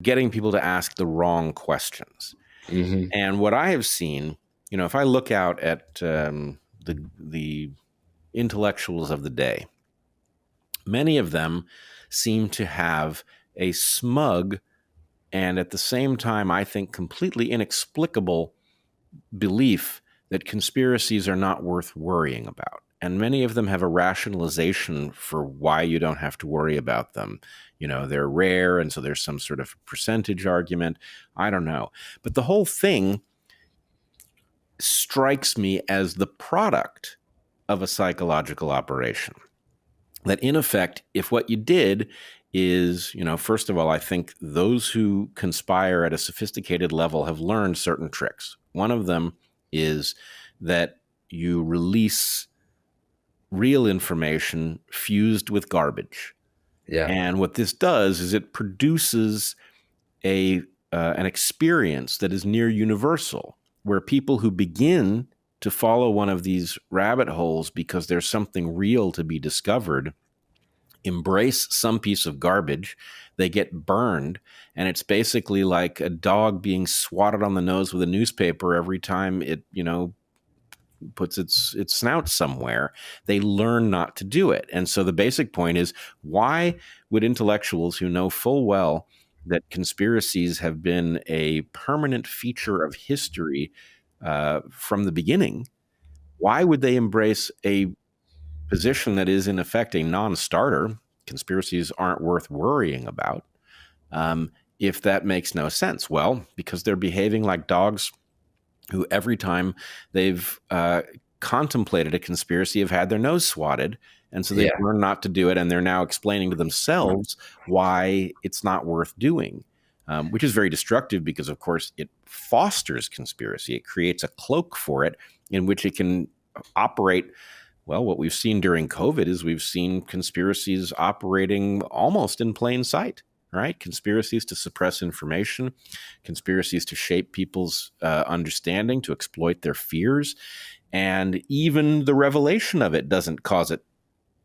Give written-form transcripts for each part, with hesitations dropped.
getting people to ask the wrong questions. Mm-hmm. And what I have seen, if I look out at the intellectuals of the day, many of them seem to have a smug and at the same time, I think, completely inexplicable belief that conspiracies are not worth worrying about. And many of them have a rationalization for why you don't have to worry about them. They're rare, and so there's some sort of percentage argument. I don't know. But the whole thing strikes me as the product of a psychological operation. That in effect, if what you did is, first of all, I think those who conspire at a sophisticated level have learned certain tricks. One of them is that you release real information fused with garbage. Yeah. And what this does is it produces an experience that is near universal, where people who begin to follow one of these rabbit holes because there's something real to be discovered embrace some piece of garbage, they get burned, and it's basically like a dog being swatted on the nose with a newspaper every time it, puts its snout somewhere. They learn not to do it. And so the basic point is, why would intellectuals who know full well that conspiracies have been a permanent feature of history from the beginning, why would they embrace a position that is in effect a non-starter? Conspiracies aren't worth worrying about. If that makes no sense, well, because they're behaving like dogs who every time they've contemplated a conspiracy have had their nose swatted, and so they've learned not to do it, and they're now explaining to themselves why it's not worth doing, which is very destructive because, of course, it fosters conspiracy. It creates a cloak for it in which it can operate. Well, what we've seen during COVID is we've seen conspiracies operating almost in plain sight, right? Conspiracies to suppress information, conspiracies to shape people's understanding, to exploit their fears. And even the revelation of it doesn't cause it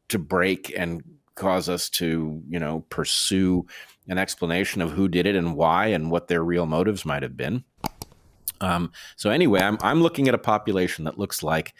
to break and cause us to, pursue an explanation of who did it and why and what their real motives might have been. So anyway, I'm looking at a population that looks like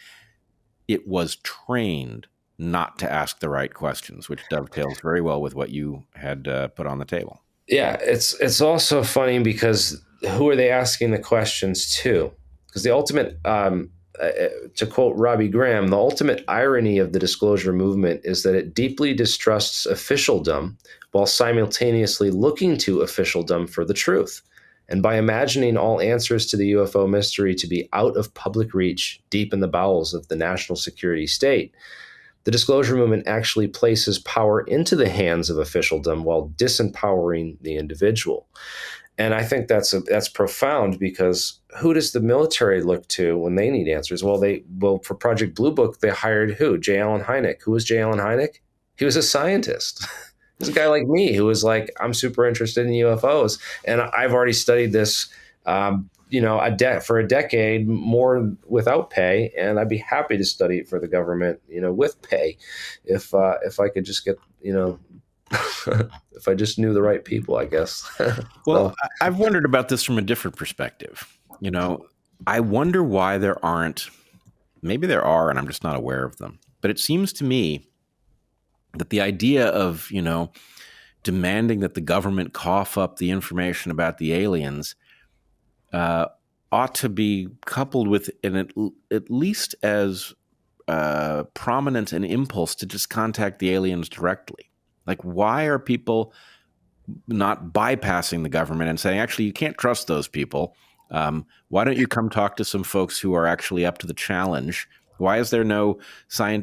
it was trained not to ask the right questions, which dovetails very well with what you had put on the table. Yeah, it's also funny because who are they asking the questions to? Because the ultimate, to quote Robbie Graham, the ultimate irony of the disclosure movement is that it deeply distrusts officialdom while simultaneously looking to officialdom for the truth. And by imagining all answers to the UFO mystery to be out of public reach, deep in the bowels of the national security state, the disclosure movement actually places power into the hands of officialdom while disempowering the individual. And I think that's profound, because who does the military look to when they need answers? Well, for Project Blue Book, they hired who? J. Allen Hynek. Who was J. Allen Hynek? He was a scientist. This guy like me who was like, I'm super interested in UFOs, and I've already studied this, for a decade more without pay, and I'd be happy to study it for the government, with pay, if I could just get, if I just knew the right people, I guess. Well, I've wondered about this from a different perspective. I wonder why there aren't. Maybe there are, and I'm just not aware of them. But it seems to me that the idea of, demanding that the government cough up the information about the aliens ought to be coupled with at least as prominent an impulse to just contact the aliens directly. Like, why are people not bypassing the government and saying, actually, you can't trust those people? Why don't you come talk to some folks who are actually up to the challenge? Why is there no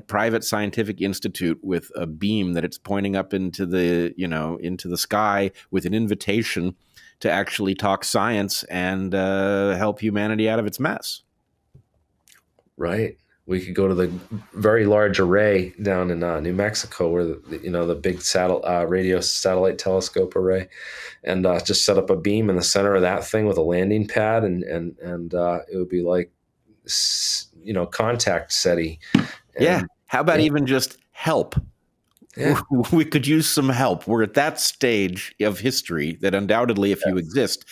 private scientific institute with a beam that it's pointing up into the sky with an invitation to actually talk science and help humanity out of its mess? Right. We could go to the very large array down in New Mexico, where the big radio satellite telescope array, and just set up a beam in the center of that thing with a landing pad, and it would be like, contact SETI. Yeah. How about even just help? Yeah. we could use some help. We're at that stage of history that undoubtedly, if you exist,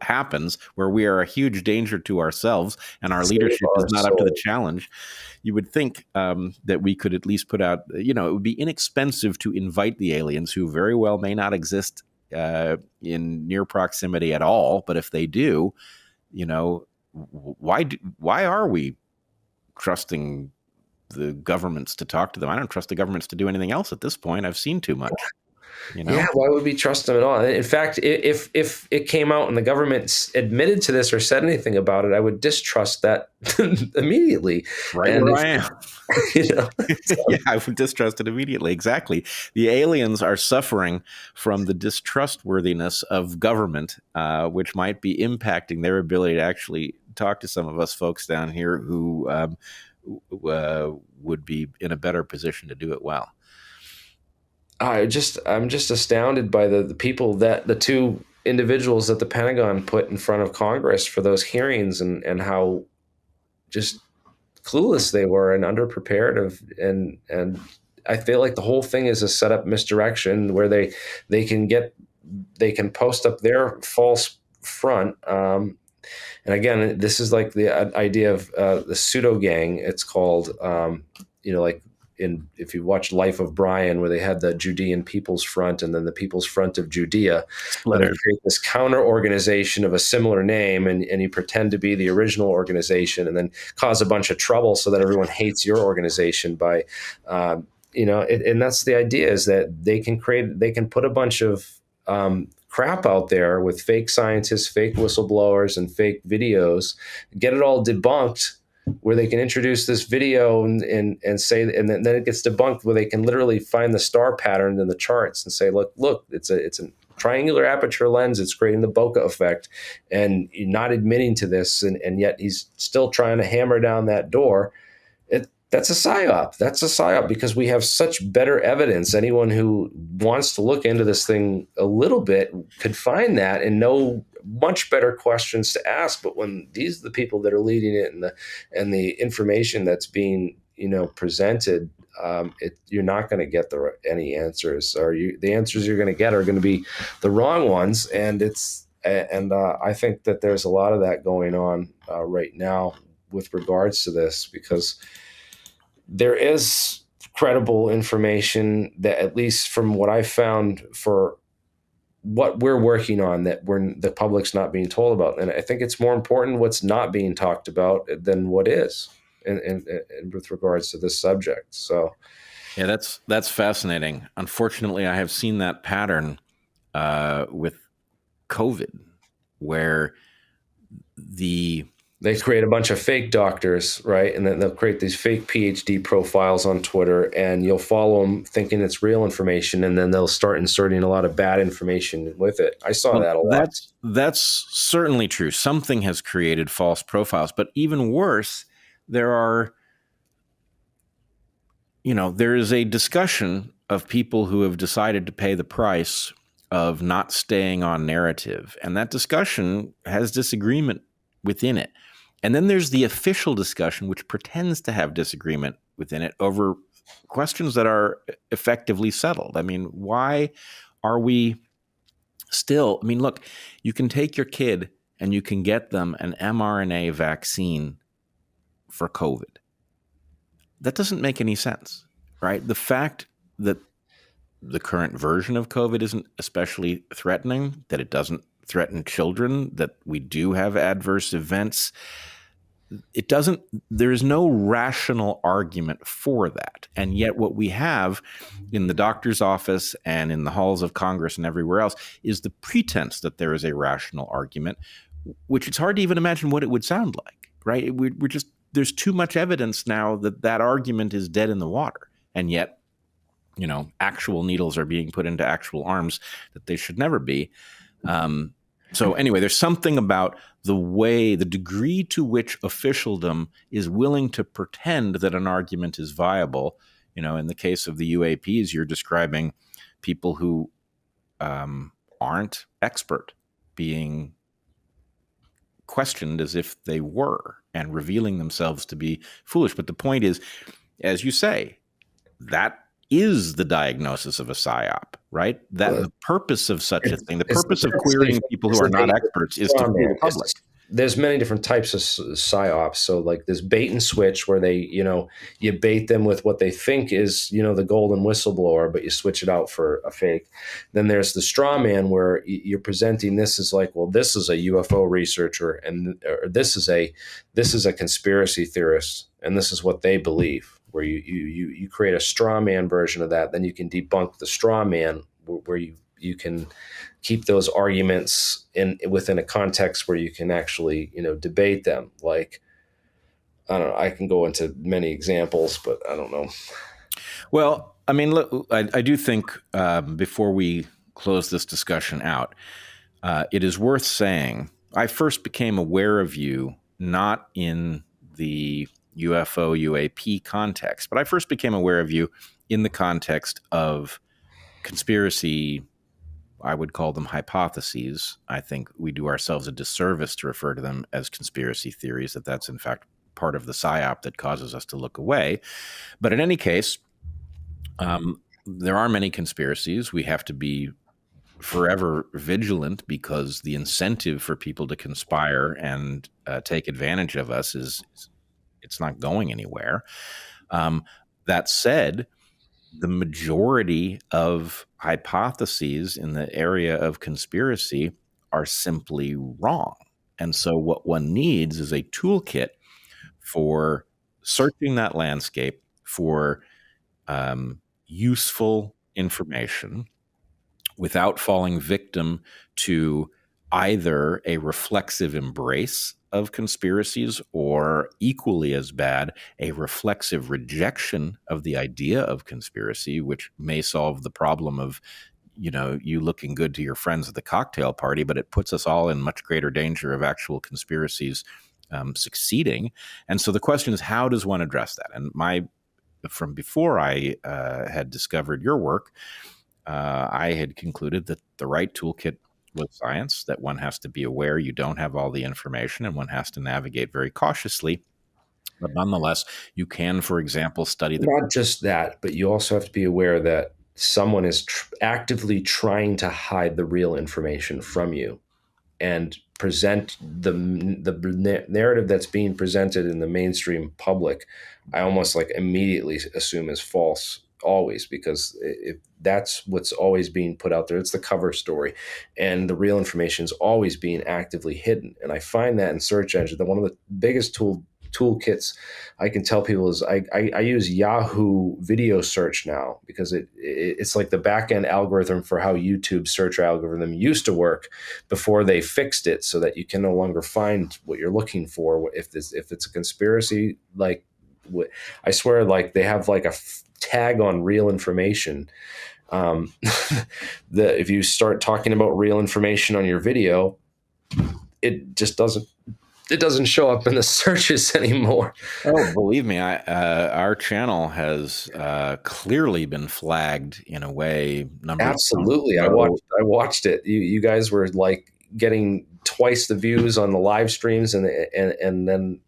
happens, where we are a huge danger to ourselves and our Save leadership is our not up to the soul. challenge. You would think that we could at least put out, it would be inexpensive to invite the aliens, who very well may not exist in near proximity at all. But if they do, why are we trusting the governments to talk to them? I don't trust the governments to do anything else at this point. I've seen too much. Yeah, why would we trust them at all? In fact, if it came out and the government admitted to this or said anything about it, I would distrust that immediately. Right And where if I am. you know, Yeah, I would distrust it immediately. Exactly. The aliens are suffering from the distrustworthiness of government, which might be impacting their ability to actually talk to some of us folks down here who would be in a better position to do it well. I'm just astounded by the people that the two individuals that the Pentagon put in front of Congress for those hearings, and how just clueless they were and underprepared and I feel like the whole thing is a setup misdirection where they can post up their false front. And again, this is like the idea of the pseudo gang. It's called, like if you watch Life of Brian, where they had the Judean People's Front and then the People's Front of Judea, where they Splitters. create this counter organization of a similar name, and you pretend to be the original organization, and then cause a bunch of trouble so that everyone hates your organization by, and that's the idea, is that they can put a bunch of crap out there with fake scientists, fake whistleblowers, and fake videos, get it all debunked, where they can introduce this video and say, and then it gets debunked, where they can literally find the star pattern in the charts and say, look, it's a triangular aperture lens. It's creating the bokeh effect, and you're not admitting to this, and yet he's still trying to hammer down that door. That's a psyop. That's a psyop, because we have such better evidence. Anyone who wants to look into this thing a little bit could find that and know much better questions to ask. But when these are the people that are leading it, and the information that's being presented, you're not going to get any answers, or the answers you're going to get are going to be the wrong ones. And I think that there's a lot of that going on right now with regards to this, because there is credible information that, at least from what I found, for what we're working on, that the public's not being told about. And I think it's more important what's not being talked about than what is, and with regards to this subject. So Yeah, that's fascinating. Unfortunately, I have seen that pattern with COVID, where they create a bunch of fake doctors, right? And then they'll create these fake PhD profiles on Twitter, and you'll follow them thinking it's real information, and then they'll start inserting a lot of bad information with it. I saw that a lot. That's certainly true. Something has created false profiles, but even worse, there is a discussion of people who have decided to pay the price of not staying on narrative, and that discussion has disagreement within it. And then there's the official discussion, which pretends to have disagreement within it over questions that are effectively settled. I mean, why are we still? I mean, look, you can take your kid and you can get them an mRNA vaccine for COVID. That doesn't make any sense, right? The fact that the current version of COVID isn't especially threatening, that it doesn't threaten children, that we do have adverse events, there is no rational argument for that. And yet what we have in the doctor's office and in the halls of Congress and everywhere else is the pretense that there is a rational argument, which it's hard to even imagine what it would sound like, right? There's too much evidence now that argument is dead in the water. And yet, actual needles are being put into actual arms that they should never be. So anyway, there's something about the degree to which officialdom is willing to pretend that an argument is viable. In the case of the UAPs, you're describing people who aren't expert being questioned as if they were, and revealing themselves to be foolish. But the point is, as you say, that is the diagnosis of a psyop, right? That Well, the purpose of such a thing, the it's purpose of essentially querying people who it's a are not experts is to straw fool man. the public. There's many different types of psyops. So like this bait and switch where they, you bait them with what they think is, the golden whistleblower, but you switch it out for a fake. Then there's the straw man where you're presenting this as like, well, this is a UFO researcher or this is a conspiracy theorist and this is what they believe, where you create a straw man version of that. Then you can debunk the straw man where you can keep those arguments within a context where you can actually debate them. Like, I don't know, I can go into many examples, but I don't know. Well, I mean, look, I do think before we close this discussion out, it is worth saying I first became aware of you not in the UFO UAP context, but I first became aware of you in the context of conspiracy. I would call them hypotheses. I think we do ourselves a disservice to refer to them as conspiracy theories, that's in fact part of the psyop that causes us to look away. But in any case, there are many conspiracies. We have to be forever vigilant because the incentive for people to conspire and take advantage of us it's not going anywhere. That said, the majority of hypotheses in the area of conspiracy are simply wrong. And so what one needs is a toolkit for searching that landscape for useful information without falling victim to either a reflexive embrace of conspiracies or, equally as bad, a reflexive rejection of the idea of conspiracy, which may solve the problem of you looking good to your friends at the cocktail party, but it puts us all in much greater danger of actual conspiracies succeeding. And so the question is, how does one address that? And from before I had discovered your work, I had concluded that the right toolkit was science, that one has to be aware you don't have all the information and one has to navigate very cautiously. But nonetheless, you can, for example, study Not just that, but you also have to be aware that someone is actively trying to hide the real information from you and present the narrative that's being presented in the mainstream public. I almost like immediately assume is false always, because if that's what's always being put out there, it's the cover story, and the real information is always being actively hidden. And I find that in search engine that one of the biggest toolkits I can tell people is I use Yahoo video search now, because it's like the back end algorithm for how YouTube search algorithm used to work before they fixed it, so that you can no longer find what you're looking for. If it's a conspiracy, like I swear, like they have like a tag on real information. If you start talking about real information on your video, it just doesn't show up in the searches anymore. Oh, believe me, our channel has clearly been flagged in a way. Absolutely, I watched it. You guys were like getting twice the views on the live streams, and then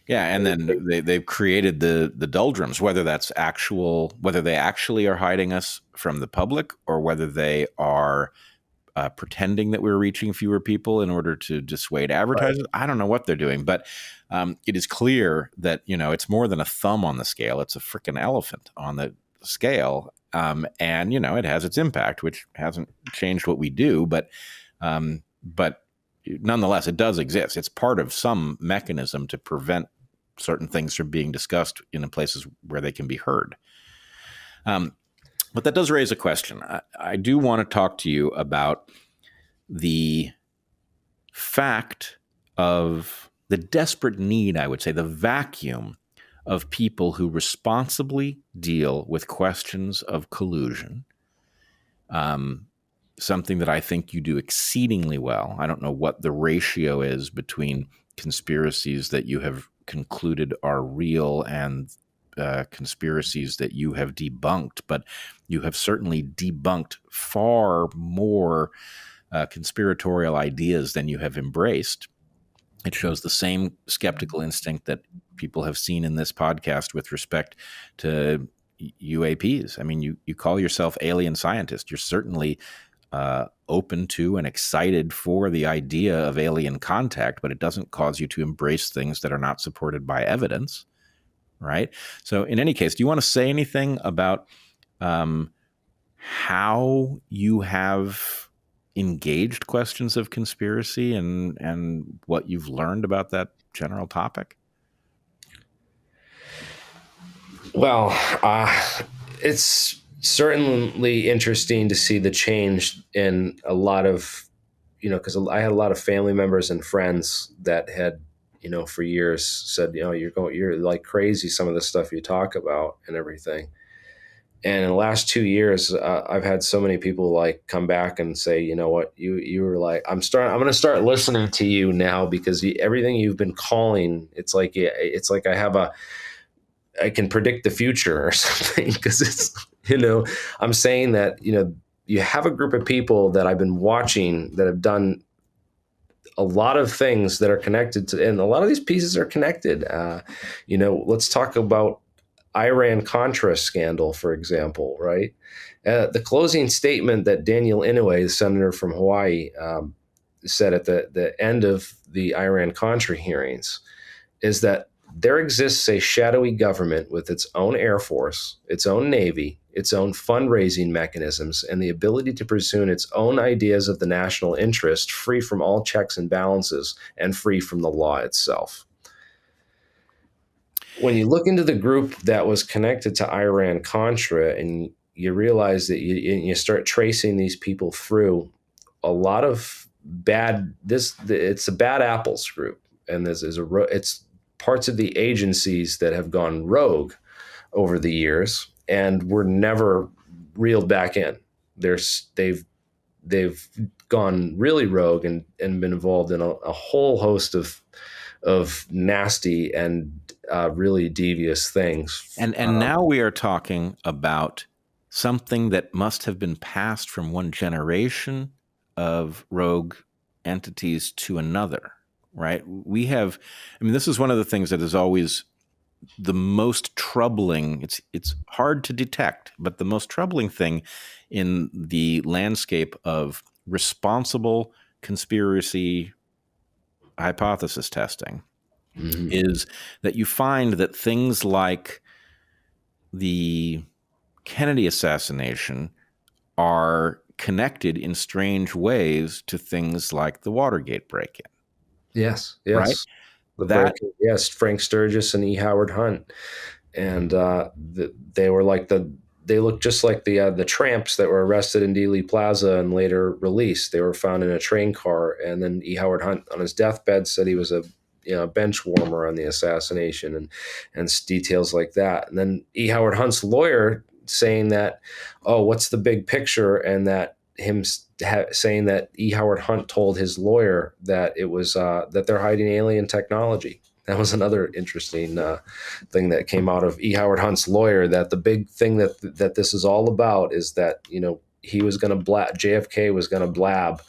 and then they've created the doldrums, whether they actually are hiding us from the public, or whether they are pretending that we're reaching fewer people in order to dissuade advertisers. Right. I don't know what they're doing, but it is clear that it's more than a thumb on the scale; it's a freaking elephant on the scale, and it has its impact, which hasn't changed what we do, but nonetheless, it does exist. It's part of some mechanism to prevent certain things from being discussed in places where they can be heard. But that does raise a question. I do want to talk to you about the fact of the desperate need, I would say, the vacuum of people who responsibly deal with questions of collusion. Something that I think you do exceedingly well. I don't know what the ratio is between conspiracies that you have concluded are real and conspiracies that you have debunked, but you have certainly debunked far more conspiratorial ideas than you have embraced. It shows the same skeptical instinct that people have seen in this podcast with respect to UAPs. I mean, you call yourself alien scientist. You're certainly open to and excited for the idea of alien contact, but it doesn't cause you to embrace things that are not supported by evidence, right? So in any case, do you want to say anything about how you have engaged questions of conspiracy and what you've learned about that general topic? Well, it's certainly interesting to see the change in a lot of, because I had a lot of family members and friends that had, for years said, you're like crazy, some of the stuff you talk about and everything. And in the last 2 years, I've had so many people like come back and say, you know what, you were like, I'm going to start listening to you now because everything you've been calling, it's like I can predict the future or something because I'm saying that, you have a group of people that I've been watching that have done a lot of things that are connected to, and a lot of these pieces are connected. Let's talk about Iran-Contra scandal, for example, right? The closing statement that Daniel Inouye, the senator from Hawaii, said at the end of the Iran-Contra hearings is that there exists a shadowy government with its own Air Force, its own Navy, its own fundraising mechanisms, and the ability to pursue its own ideas of the national interest, free from all checks and balances and free from the law itself. When you look into the group that was connected to Iran-Contra and you realize that you start tracing these people through a lot of it's a bad apples group. And it's parts of the agencies that have gone rogue over the years and were never reeled back in. They've gone really rogue and been involved in a whole host of nasty and really devious things. And now we are talking about something that must have been passed from one generation of rogue entities to another, right? This is one of the things that is always the most troubling. It's hard to detect, but the most troubling thing in the landscape of responsible conspiracy hypothesis testing is that you find that things like the Kennedy assassination are connected in strange ways to things like the Watergate break-in. Yes. Right? Yes, Frank Sturgis and E. Howard Hunt, and they looked just like the tramps that were arrested in Dealey Plaza and later released. They were found in a train car, and then E. Howard Hunt on his deathbed said he was a bench warmer on the assassination and details like that. And then E. Howard Hunt's lawyer saying that, oh, what's the big picture? And that him saying that E. Howard Hunt told his lawyer that it was that they're hiding alien technology. That was another interesting thing that came out of E. Howard Hunt's lawyer, that the big thing that this is all about is that, he was going to JFK was going to blab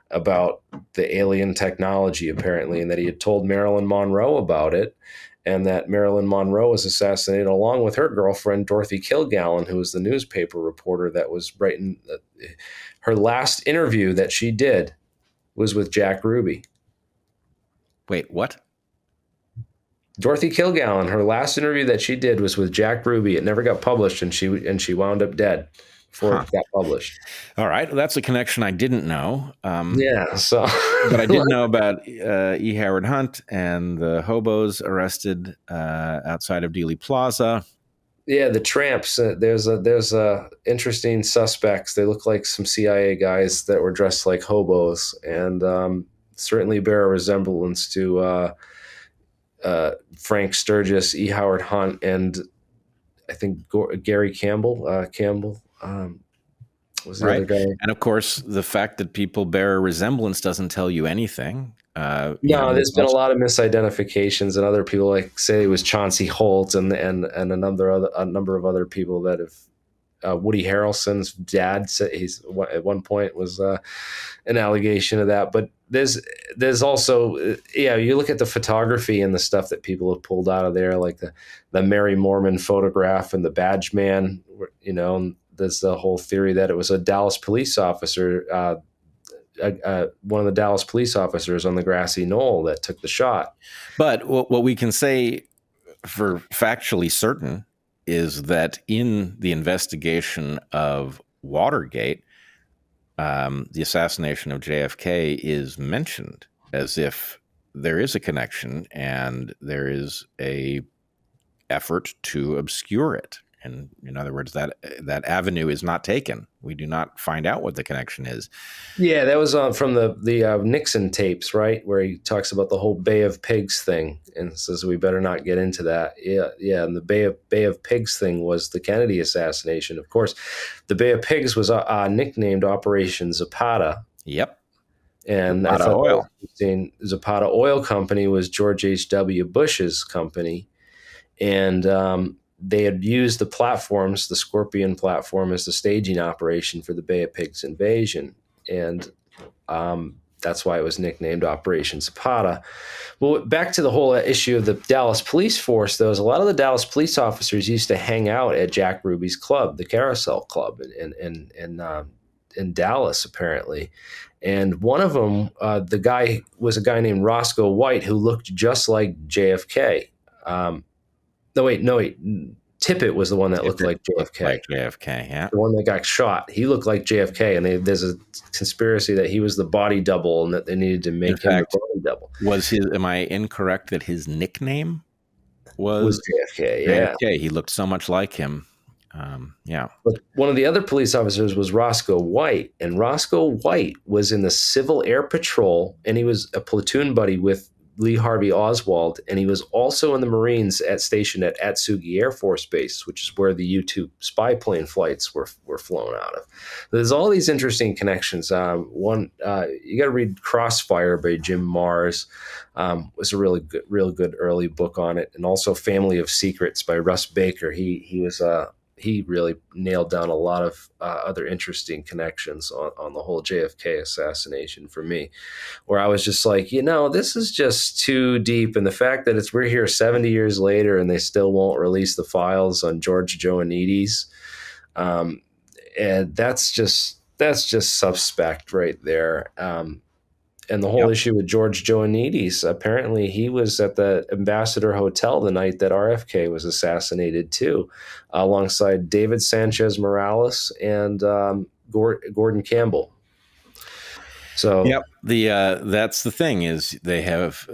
about the alien technology, apparently, and that he had told Marilyn Monroe about it, and that Marilyn Monroe was assassinated along with her girlfriend, Dorothy Kilgallen, who was the newspaper reporter that was writing. Her last interview that she did was with Jack Ruby. Wait, what? Dorothy Kilgallen, her last interview that she did was with Jack Ruby. It never got published, and she wound up dead before it got published. All right, well, that's a connection I didn't know. So but I did know about E. Howard Hunt and the hobos arrested outside of Dealey Plaza. Yeah, the tramps. There's interesting suspects. They look like some CIA guys that were dressed like hobos, and certainly bear a resemblance to Frank Sturgis, E. Howard Hunt, and I think Gary Campbell. Was the other guy. And of course, the fact that people bear a resemblance doesn't tell you anything. There's been a lot of misidentifications, and other people say it was Chauncey Holt and a number of other people that have. Woody Harrelson's dad said at one point was an allegation of that, but there's also you look at the photography and the stuff that people have pulled out of there, like the Mary Mormon photograph and the badge man. And there's the whole theory that it was a Dallas police officer, one of the Dallas police officers on the grassy knoll that took the shot. But what we can say for factually certain is that in the investigation of Watergate, the assassination of JFK is mentioned as if there is a connection and there is a effort to obscure it. And in other words, that avenue is not taken. We do not find out what the connection is. Yeah, that was from the Nixon tapes, right, where he talks about the whole Bay of Pigs thing and says we better not get into that. Yeah, and the Bay of Pigs thing was the Kennedy assassination. Of course, the Bay of Pigs was nicknamed Operation Zapata. Yep. And Zapata Oil. Zapata Oil Company was George H.W. Bush's company, and they had used the platforms, the Scorpion platform, as the staging operation for the Bay of Pigs invasion. And that's why it was nicknamed Operation Zapata. Well, back to the whole issue of the Dallas police force, though, is a lot of the Dallas police officers used to hang out at Jack Ruby's club, the Carousel Club in Dallas, apparently. And one of them, the guy was a guy named Roscoe White who looked just like JFK. No, wait. Tippit was the one that looked like JFK. Like JFK, yeah. The one that got shot. He looked like JFK, and there's a conspiracy that he was the body double and that they needed to make him the body double. Am I incorrect that his nickname was JFK? Yeah. JFK. He looked so much like him. Yeah. But one of the other police officers was Roscoe White, and Roscoe White was in the Civil Air Patrol, and he was a platoon buddy with Lee Harvey Oswald, and he was also in the Marines stationed at Atsugi Air Force Base, which is where the U-2 spy plane flights were flown out of. There's all these interesting connections. You got to read Crossfire by Jim Marrs. Was a real good early book on it, and also Family of Secrets by Russ Baker. He really nailed down a lot of other interesting connections on the whole JFK assassination for me, where I was just like, this is just too deep. And the fact that we're here 70 years later and they still won't release the files on George Joannides, and that's just suspect right there. And the whole issue with George Joannides, apparently he was at the Ambassador Hotel the night that RFK was assassinated too, alongside David Sanchez Morales and Gordon Campbell. So yep, that's the thing is they have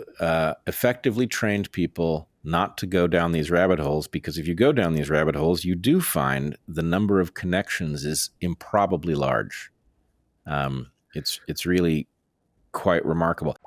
effectively trained people not to go down these rabbit holes, because if you go down these rabbit holes, you do find the number of connections is improbably large. It's really quite remarkable.